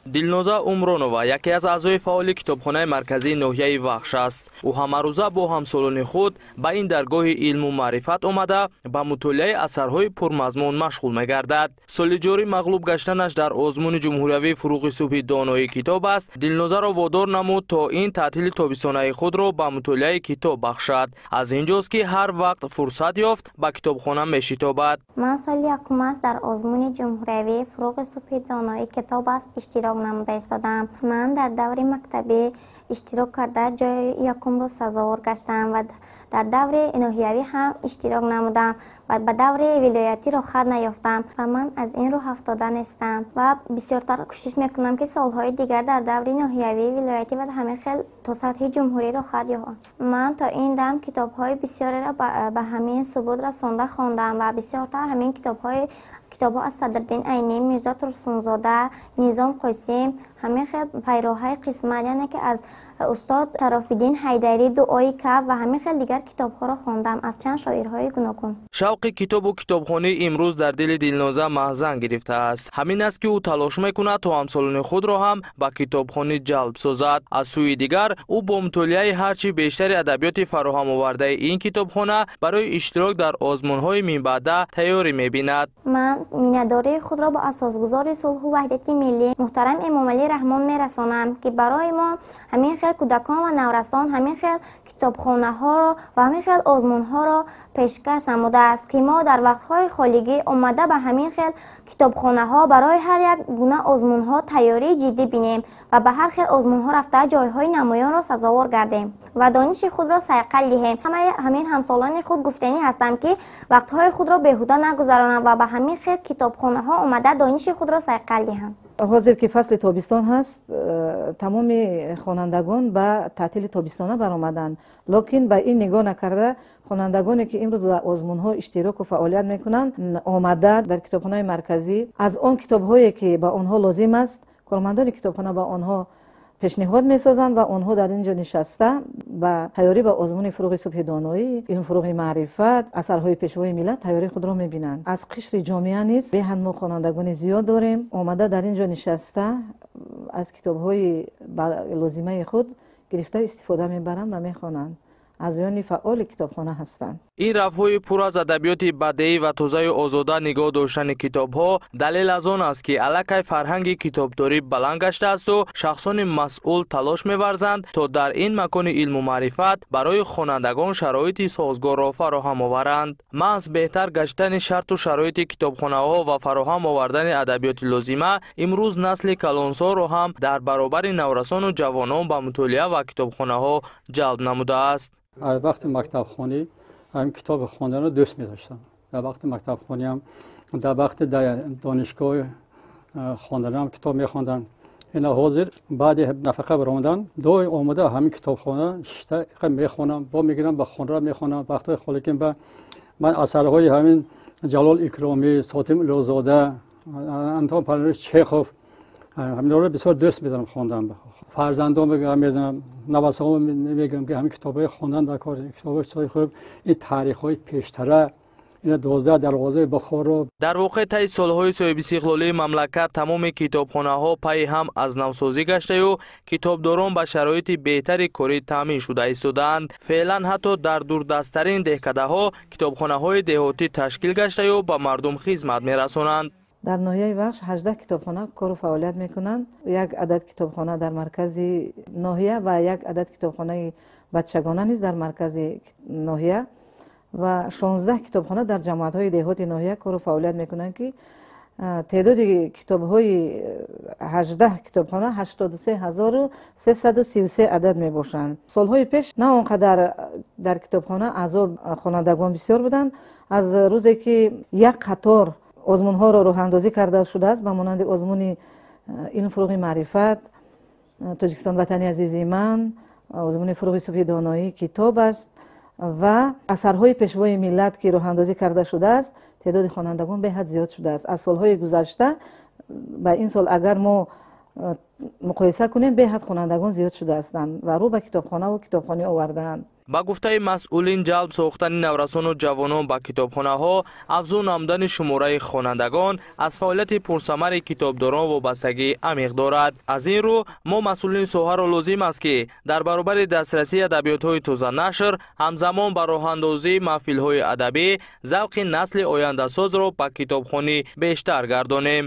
дилноза умронова яке аз аъзои фаъоли китобхонаи марказии ноҳияи вахш аст. ӯ ҳамарӯза бо ҳамсолони худ ба ин даргоҳи илму маърифат омада ба мутолиаи асарҳои пурмазмун машғул мегардад. соли ҷорӣ мағлуб гаштанаш дар озмуни ҷумҳуриявии фуруғи субҳи донои китоб аст дилнозаро водор намуд то ин таътили тобистонаи худро ба мутолиаи китоб бахшад. аз ин ҷост ки ҳар вақт фурсат ёфт ба китобхона мешитобад. ман соли якум аст дар озмуни ҷумҳуриявии фуруғи субҳи донои китоб аст иштирок намуда истодам. ман дар даври мактабӣ иштирок карда ҷои якумро сазовор гаштам ва дар даври ноҳиявӣ ҳам иштирок намудам ва ба даври вилоятӣ рохат наёфтам ва ман аз ин рӯ ҳафтода нестам ва бисёртар кӯшиш мекунам ки солҳои дигар дар даври ноҳиявӣ вилоятӣ ва ҳамин хел то сатҳи ҷумҳурӣ рохат ёфтам. ман то ин дам китобҳои бисёреро ба ҳамин субут расонда хондам ва бисёртар ҳамин китобҳо аз Садриддин Айнӣ, Мирзо Турсунзода, Низом Қосим, ҳамин хел пайроҳаи қисмат яъне ки аз устод Шарофиддин Ҳайдарӣ, Дуои Каб ва ҳамин хел дигар китобҳоро хондам аз чанд шоирҳои гуногун. шавқи китобу китобхонӣ имрӯз дар дили Дилноза маҳзан гирифтааст. ҳамин аст ки ӯ талош мекунад то ҳамсолони худро ҳам ба китобхонӣ ҷалб созад. аз сӯи дигар ӯ бо мутолиаи ҳарчи бештари адабиёти фароҳамовардаи ин китобхона барои иштирок дар озмунҳои минбаъда тайёрӣ мебинад. ман миннатдории худро ба асосгузори сулҳу ваҳдати миллӣ муҳтарам Эмомалӣ Раҳмон мерасонам ки барои мо ҳамин хел кӯдакон ва наврасон ҳамин хел китобхонаҳоро ва ҳамин хел озмунҳоро пешкаш намудааст ки мо дар вақтҳои холигӣ омада ба ҳамин хел китобхонаҳо барои ҳар як гуна озмунҳо тайёрии ҷиддӣ бинем ва ба ҳар хел озмунҳо рафта ҷойҳои намоёнро сазовор гардем ва дониши худро сайқал диҳем. ҳамин ҳамсолони худ гуфтанӣ ҳастам ки вақтҳои худро беҳуда нагузаронам ва ба ҳамин хел китобхонаҳо омада дониши худро сайқал диҳам. ҳозир ки фасли тобистон ҳаст тамоми хонандагон ба таътили тобистона баромаданд, локин ба ин нигоҳ накарда хонандагоне ки имрӯз ба озмунҳо иштироку фаъолият мекунанд омада дар китобхонаи марказӣ аз он китобҳое ки ба онҳо лозим аст кормандони китобхона ба онҳо пешниҳод месозанд ва онҳо дар ин ҷо нишаста ба тайёрӣ ба озмуни фуруғи субҳи доноӣ, илмфуруғи маърифат, асарҳои пешвои миллат тайёрии худро мебинанд. аз қишри ҷомеа низ беҳад мо хонандагони зиёд дорем омада дар ин ҷо нишаста аз китобҳои лозимаи худ гирифта истифода мебаранд ва мехонанд. аъзоёни фаъоли китобхона ҳастанд. ин рафҳои пур аз адабиёти бадеӣ ва тозаю озода нигоҳ доштани китобҳо далел аз он аст ки аллакай фарҳанги китобдорӣ баланд гаштаасту шахсони масъул талош меварзанд то дар ин макони илму маърифат барои хонандагон шароити созгорро фароҳам оваранд. маҳз беҳтар гаштани шарту шароити китобхонаҳо ва фароҳам овардани адабиёти лозима имрӯз насли калонсоро ҳам дар баробари наврасону ҷавонон ба мутолиа ва китобхонаҳо ҷалб намудааст. вақти мактабхонӣ ҳамин китоби хондаро дӯст медоштам. дар вақти мактабхонӣ дар вақти донишгоҳи хонданам китоб мехондам. ина ҳозир баъди нафақа баромадан доим омада ҳамин китобхона мехонам, бо мегирам ба хонра мехонам. вақтҳои холикин ба ман асарҳои ҳамин ҷалол икромӣ, Сотим Илёзода, Антон Павлович Чехов ҳаминро бисёр дӯст медорам хондан. фарзандон мезанам, навасаҳо мегӯям ки ҳамин китобҳои хондан дар кор китобҳои хуб ин таърихҳои пештара ина 12 дарвозаи Бухоро. дар воқеъ таи солҳои соҳибистиқлолии мамлакат тамоми китобхонаҳо пайи ҳам аз навсозӣ гаштаю китобдорон ба шароити беҳтари корӣ таъмин шуда истодаанд. феълан ҳатто дар дурдасттарин деҳкадаҳо китобхонаҳои деҳотӣ ташкил гаштаю ба мардум хизмат мерасонанд. дар ноҳияи вахш 18 китобхона кору фаъолият мекунанд. як адад китобхона дар маркази ноҳия ва як адад китобхонаи бачагона низ дар маркази ноҳия ва 16 китобхона дар ҷамоатҳои деҳоти ноҳия кору фаъолият мекунанд ки теъдоди китобҳои 18 китобхона 83333 адад мебошанд. солҳои пеш на он қадар дар китобхона аъзо хонандагон бисёр буданд. аз рӯзе ки як қатор озмунҳоро роҳандозӣ карда шудааст ба монанди озмуни илмфуруғи маърифат, Тоҷикистон ватани азизи ман, озмуни фуруғи субҳи доноӣ китоб аст ва асарҳои пешвои миллат ки роҳандозӣ карда шудааст теъдоди хонандагон беҳад зиёд шудааст. аз солҳои гузашта ба ин сол агар мо муқоиса кунем беҳад хонандагон зиёд шудаастанд ва рӯ ба китобхонаву китобхонӣ овардаанд. ба гуфтаи масъулин ҷалб сохтани наврасону ҷавонон ба китобхонаҳо афзун намудани шумораи хонандагон аз фаъолияти пурсамари китобдорон вобастагӣ амиқ дорад. аз ин рӯ мо масъулини соҳаро лозим аст ки дар баробари дастрасии адабиётҳои тозанашр ҳамзамон ба роҳандозии маҳфилҳои адабӣ завқи насли ояндасозро ба китобхонӣ бештар гардонем.